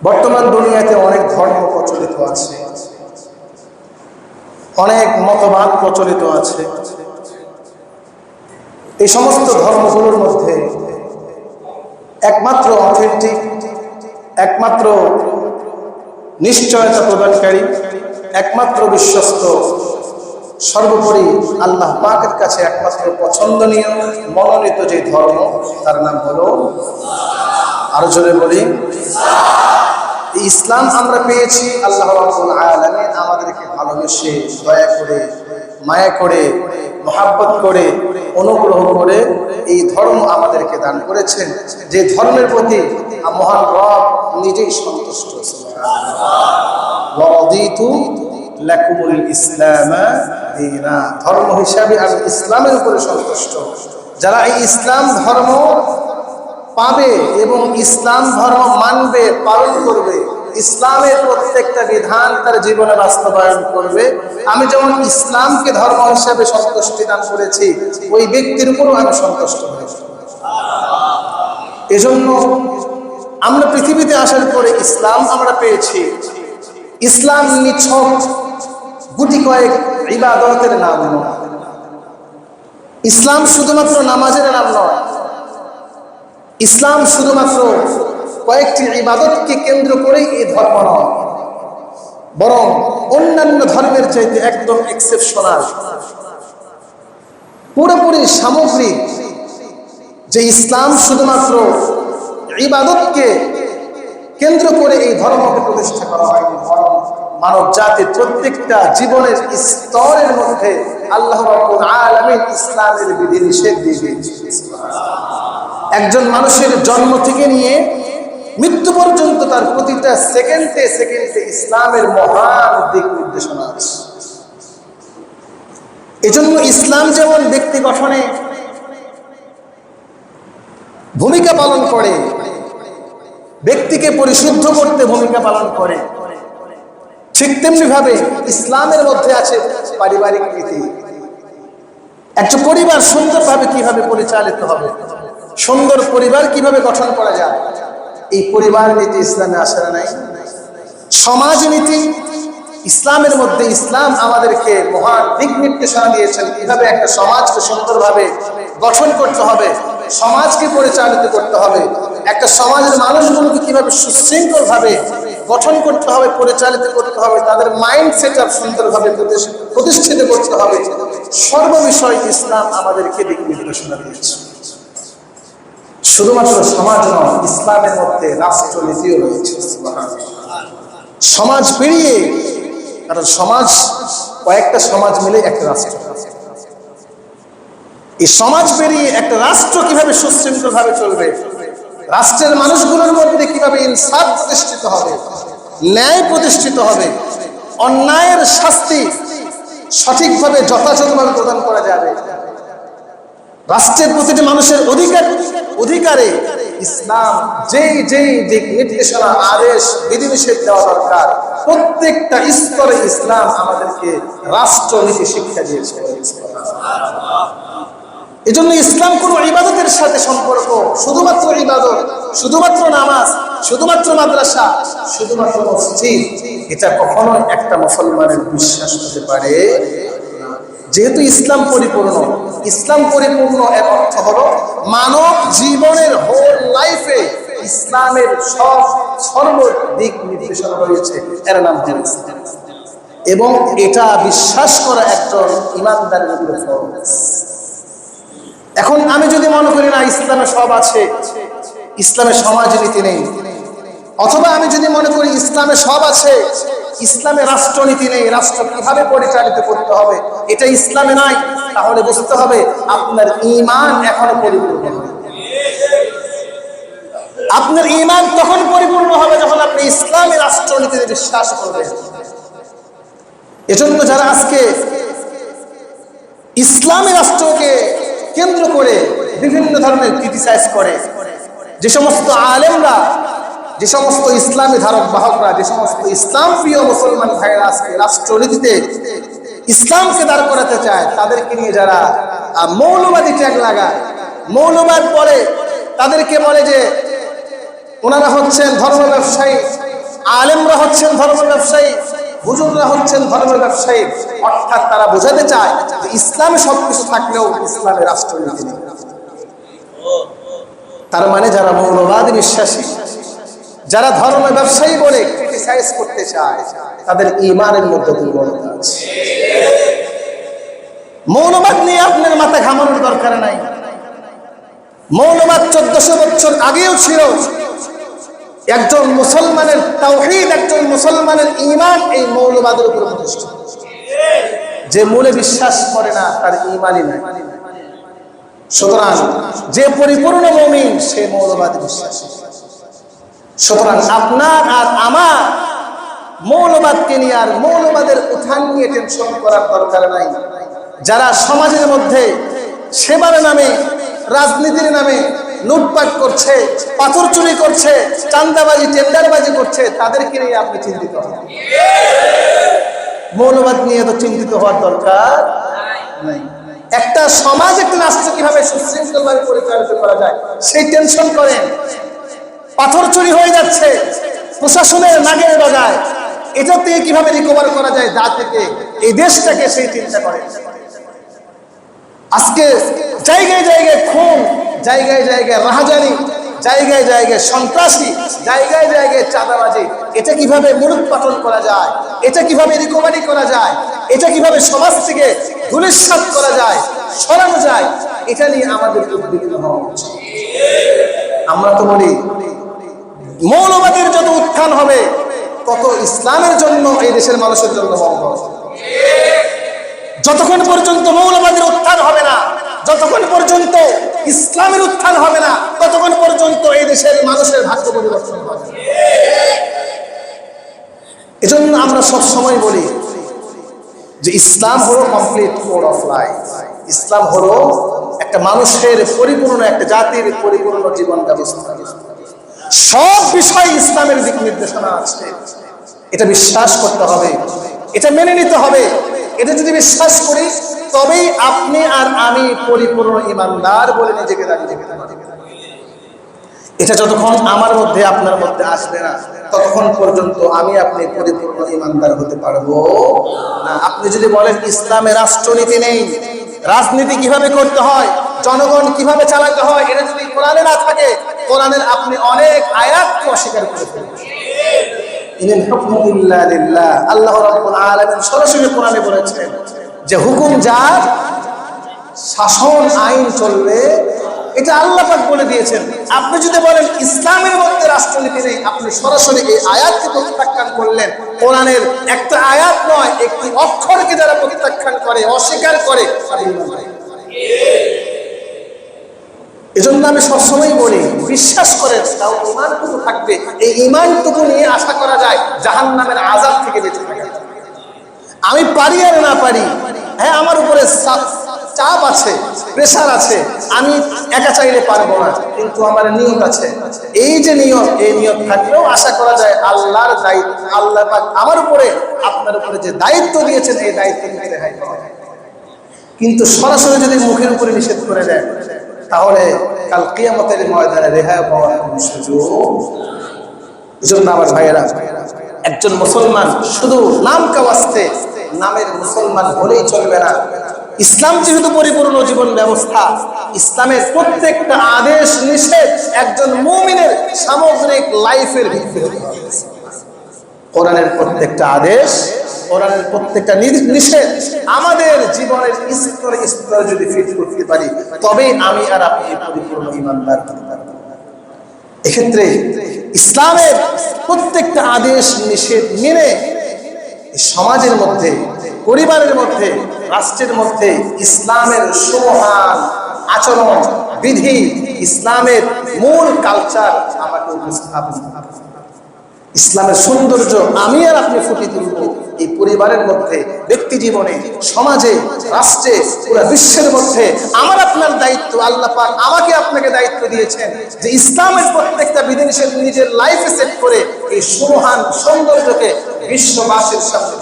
বর্তমান দুনিয়াতে অনেক ধর্ম প্রচলিত আছে, অনেক মতবাদ প্রচলিত আছে। এই সমস্ত ধর্মগুলোর মধ্যে একমাত্র অথেন্টিক, একমাত্র নিশ্চয়তা প্রদানকারী, একমাত্র বিশ্বস্ত, সর্বোপরি আল্লাহ পাকের কাছে একমাত্র পছন্দনীয় মনোনীত যে ধর্ম, তার নাম হলো, আরো জোরে বলি, ইসলাম। আমরা পেয়েছি আল্লাহ রাব্বুল আলামিন আমাদেরকে ভালোবেসে, দয়া করে, মায়া করে, মহাব্বত করে, অনুগ্রহ করে এই ধর্ম আমাদেরকে দান করেছেন, যে ধর্মের প্রতি মহান রব নিজেই সন্তুষ্ট। লাকুমুল ইসলাম দীনা, ধর্ম হিসাবে আমি ইসলামের উপরে সন্তুষ্ট। যারা এই ইসলাম ধর্ম পাবে এবং ইসলাম ধর্ম মানবে, পালন করবে, ইসলামের প্রত্যেকটা বিধান তার জীবনে বাস্তবায়ন করবে, আমি যেমন ইসলামকে ধর্ম হিসাবে সন্তুষ্টি দান করেছি, ওই ব্যক্তির উপরও আমি সন্তুষ্ট হয়েছি। এজন্য আমরা পৃথিবীতে আসার পরে ইসলাম আমরা পেয়েছি। ইসলাম নিছক গুটি কয়েক ইবাদতের নাম নয়, ইসলাম শুধুমাত্র নামাজের নাম নয়, ইসলাম শুধুমাত্র কয়েকটি ইবাদতকে কেন্দ্র করেই এই ধর্ম নয়, বরং অন্যান্য ধর্মের চাইতে একদম এক্সেপশনাল, পুরোপুরি সামগ্রিক। যে ইসলাম শুধুমাত্র ইবাদতকে কেন্দ্র করে এই ধর্মকে প্রতিষ্ঠা করা হয়নি, বরং মানব জাতির প্রত্যেকটা জীবনের স্তরের মধ্যে আল্লাহ রাব্বুল আলামিন ইসলামের বিধিনিষেধ দিয়ে দিয়েছেন। একজন মানুষের জন্ম থেকে নিয়ে মৃত্যু পর্যন্ত তার প্রতিটা সেকেন্ডে সেকেন্ডে ইসলামের মহান দিক নির্দেশনা আছে। এজন্য ইসলাম যেমন ব্যক্তি গঠনে ভূমিকা পালন করে, ব্যক্তিকে পরিশুদ্ধ করতে ভূমিকা পালন করে, ঠিক তেমনি ভাবে ইসলামের মধ্যে আছে পারিবারিক নীতি। একটা পরিবার সুন্দরভাবে কিভাবে পরিচালিত হবে, সুন্দর পরিবার কিভাবে গঠন করা যায়, এই পরিবার নীতি ইসলামে আসে না নাই? সমাজ নীতি ইসলামের মধ্যে ইসলাম আমাদেরকে মহান দিক নির্দেশনা দিয়েছেন, কিভাবে একটা সমাজকে সুন্দরভাবে গঠন করতে হবে, সমাজকে পরিচালিত করতে হবে, একটা সমাজের মানুষগুলোকে কিভাবে সুশৃঙ্খল ভাবে গঠন করতে হবে, পরিচালিত করতে হবে, তাদের মাইন্ড সেট আপ সুন্দরভাবে প্রতিষ্ঠিত করতে হবে। সর্ববিষয় ইসলাম আমাদেরকে দিক নির্দেশনা দিয়েছে। শুধুমাত্র সমাজ নয়, ইসলামের মধ্যে রাষ্ট্রনীতিও রয়েছে। সমাজ পেরিয়ে, কারণ সমাজ কয়েকটা সমাজ মিলে একটা রাষ্ট্র, এই সমাজ পেরিয়ে একটা রাষ্ট্র কিভাবে সুশৃঙ্খল ভাবে চলবে, রাষ্ট্রের মানুষগুলোর মধ্যে কিভাবে ইনসাফ প্রতিষ্ঠিত হবে, ন্যায় প্রতিষ্ঠিত হবে, অন্যায়ের শাস্তি সঠিকভাবে যথাযথভাবে প্রদান করা যাবে, রাষ্ট্রের প্রতিটি মানুষের অধিকারে ইসলাম যেই দিক নির্দেশনা, আদেশ, বিধিনিষেধ দেওয়া দরকার, প্রত্যেকটা স্তরে ইসলাম আমাদেরকে রাষ্ট্রনীতি শিক্ষা দিয়েছে। এজন্য ইসলাম কোন ইবাদতের সাথে সম্পর্ক, শুধুমাত্র ইবাদত, শুধুমাত্র নামাজ, শুধুমাত্র মাদ্রাসা, শুধুমাত্র মসজিদ, এটা কখনো একটা মুসলমানের বিশ্বাস হতে পারে। যেহেতু ইসলাম পরিপূর্ণ, ইসলাম পরিপূর্ণ এর অর্থ হলো মানব জীবনের হোল লাইফে ইসলামের সর্বদিক নির্দেশনা রয়েছে, এর নাম হলো ইসলাম। এবং এটা বিশ্বাস করা একজন ইমানদারের উপরে ফরজ। এখন আমি যদি মনে করি না ইসলামে সব আছে, ইসলামে সমাজনীতি নেই, অথবা আমি যদি মনে করি ইসলামে সব আছে, ইসলামে রাষ্ট্রনীতি নেই, রাষ্ট্র কিভাবে পরিচালিত করতে হবে এটা ইসলামে নাই, তাহলে বুঝতে হবে আপনার ঈমান এখনো পরিপূর্ণ নয়। আপনার ঈমান তখন পরিপূর্ণ হবে যখন আপনি ইসলামী রাষ্ট্রনীতিতে বিশ্বাস করবেন। এজন্য যারা আজকে ইসলামী রাষ্ট্রকে কেন্দ্র করে বিভিন্ন ধরনের ক্রিটিসাইজ করে, যে সমস্ত আলেমরা, যে সমস্ত ইসলামী ধারক বাহকরা, যে সমস্ত ইসলাম প্রিয় মুসলমান ভাইয়েরা আজকে রাষ্ট্রনীতিতে ইসলামকে দাঁড় করাতে চায়, তাদেরকে নিয়ে যারা মৌলবাদী ট্যাগ লাগায়, মৌলবাদ পরে তাদেরকে বলে যে ওনারা হচ্ছেন ধর্ম ব্যবসায়ী, আলেমরা হচ্ছেন ধর্ম ব্যবসায়ী, হুজুররা হচ্ছেন ধর্ম ব্যবসায়ী। অর্থাৎ তারা বোঝাতে চায় যে ইসলামে সবকিছু থাকলেও ইসলামের রাষ্ট্রনীতি নেই। তার মানে যারা মৌলবাদী বিশ্বাসী, যারা ধর্ম ব্যবসায়ী বলে ক্রিটিসাইজ করতে চায়, তাদের ঈমানের মধ্যে দুর্বলতা আছে। মৌলবাদ নিয়ে আপনার মাথা ঘামানোর দরকার নাই। মৌলবাদ 1400 বছর আগেও ছিল। একজন মুসলমানের তাওহীদ, একজন মুসলমানের ঈমান এই মৌলবাদের উপর প্রতিষ্ঠিত। যে মূলে বিশ্বাস করে না তার ঈমানই নাই। সুতরাং যে পরিপূর্ণ মুমিন সে মৌলবাদী বিশ্বাসী। সুতরাং আপনার আর আমার মৌলবাদকে নিয়ে আর মৌলবাদের উত্থান নিয়ে টেনশন করার দরকার নাই। যারা সমাজের মধ্যে সেবার নামে, রাজনীতির নামে লুটপাট করছে, পাথর চুরি করছে, চাঁদাবাজি, টেন্ডারবাজি করছে, তাদেরকে নিয়ে আপনি চিন্তিত হন। মৌলবাদ নিয়ে তো চিন্তিত হওয়ার দরকার নাই। একটা সমাজ, একটা রাষ্ট্র কিভাবে সুশৃঙ্খলভাবে পরিচালিত করা যায় সেই টেনশন করেন। পাথর চুরি হয়ে যাচ্ছে, প্রশাসনের নাগের বাজায়, এটা থেকে কিভাবে রিকভার করা যায় যা থেকে এই দেশটাকে, সেই চিন্তা করেন। আজকে জায়গায় জায়গায় খুন, জায়গায় জায়গায় রাহাজানি, জায়গায় জায়গায় সন্ত্রাসী, জায়গায় জায়গায় চাঁদাবাজি, এটা কিভাবে মূলোৎপাটন করা যায়, এটা কিভাবে রিকভারি করা যায়, এটা কিভাবে সমাজ থেকে ধূলিসাৎ করা যায়, সরানো যায়, এটা নিয়ে আমাদের উদ্বিগ্ন হওয়া উচিত। আমরা তো বলি মৌলবাদের যত উত্থান হবে তত ইসলামের জন্য, এই দেশের মানুষের জন্য মঙ্গল। যতক্ষণ পর্যন্ত মৌলবাদের উত্থান হবে না, যতক্ষণ পর্যন্ত ইসলামের উত্থান হবে না, ততক্ষণ পর্যন্ত এই দেশের মানুষের ভাগ্য পরিবর্তন হবে। এজন্য আমরা সব সময় বলি যে ইসলাম হলো কমপ্লিট কোড অফ লাইফ। ইসলাম হলো একটা মানুষের পরিপূর্ণ, একটা জাতির পরিপূর্ণ জীবন ব্যবস্থা। সব বিষয় ইসলামের দিক নির্দেশনা আছে। এটা বিশ্বাস করতে হবে, এটা মেনে নিতে হবে। এটা যদি বিশ্বাস করি তবেই আপনি আর আমি পরিপূর্ণ ইমানদার বলে নিজেকে দাঁড়িয়ে যেতে পারি। এটা যতক্ষণ আমার মধ্যে, আপনার মধ্যে আসবে না, ততক্ষণ পর্যন্ত আমি আপনি পরিপূর্ণ ইমানদার হতে পারবো না। আপনি যদি বলেন ইসলামে রাষ্ট্রনীতি নেই, রাজনীতি কিভাবে করতে হয়, জনগণ কিভাবে চালাতে হয়, এটা যদি কোরআনে না থাকে, কোরআনের আপনি অনেক আয়াতকে অস্বীকার করে ফেলবেন। ইনিল হুকমু ইল্লা লিল্লাহ। আল্লাহ রাব্বুল আলামিন সরাসরি কোরআনে বলেছেন যে হুকুম যার, শাসন আইন চলবে, এটা আল্লাহ পাক বলে দিয়েছেন। আপনি যদি বলেন ইসলামের মধ্যে রাষ্ট্রনীতি নেই, আপনি সরাসরি এই আয়াতকে প্রত্যাখ্যান করলেন। কোরআনের একটা আয়াত নয়, একটি অক্ষরকে যারা প্রত্যাখ্যান করে, অস্বীকার করে, এজন্য আমি সবসময় বলি বিশ্বাস করেন, তাও ঈমানটুকু থাকবে। এই ঈমানটুকু নিয়ে আশা করা যায় জাহান্নামের আযাব থেকে বেঁচে থাকা। আমি পারি আর না পারি, হ্যাঁ আমার উপরে চাপ আছে, প্রেশার আছে, আমি একা চাইলে পারবো না, কিন্তু আমার নিয়ত আছে। এই যে নিয়ত, এই নিয়ত থাকলেও আশা করা যায় আল্লাহর দায়িত্ব, আল্লাহ পাক আমার উপরে, আপনার উপরে যে দায়িত্ব দিয়েছেন, এই দায়িত্ব থেকে রেহাই পাওয়া যায়। কিন্তু সরাসরি যদি মুখের উপরে নিষেধ করে দেয়, তাহলে কাল কিয়ামতের ময়দানে রেহাই পাওয়ার কোনো সুযোগ। এজন্য আমার ভাইয়েরা, একজন মুসলমান শুধু নাম কাওয়াস্তে নামের মুসলমান হলেই চলবে না। ইসলাম যেহেতু পরিপূর্ণ জীবন ব্যবস্থা, ইসলামের প্রত্যেকটা আদেশ নিষেধ একজন মুমিনের সামগ্রিক লাইফের ভিত্তি হতে হবে। কোরআনের প্রত্যেকটা আদেশ, কোরআনের প্রত্যেকটা নিষেধ আমাদের জীবনের স্তরে স্তরে যদি ফিট করতে পারি, তবেই আমি আর আপনি পরিপূর্ণ ঈমানদার হতে পারব। এক্ষেত্রে ইসলামের প্রত্যেকটা আদেশ নিষেধ মেনে সমাজের মধ্যে, পরিবারের মধ্যে, রাষ্ট্রের মধ্যে ইসলামের সুমহান আচরণ বিধি, ইসলামের মূল কালচার আমাকে উপস্থাপন, ইসলামের সৌন্দর্য আমি আর আপনি ফুটিয়ে তুলব এই পরিবারের মধ্যে, ব্যক্তি জীবনে, সমাজে, রাষ্ট্রে, পুরো বিশ্বের মধ্যে। আমার আপনার দায়িত্ব, আল্লাহ পাক আমাকে আপনাকে দায়িত্ব দিয়েছেন যে ইসলামের প্রত্যেকটা বিধিনিষেধ নিজের লাইফে সেট করে এই সুমহান সৌন্দর্যকে বিশ্ববাসীর সামনে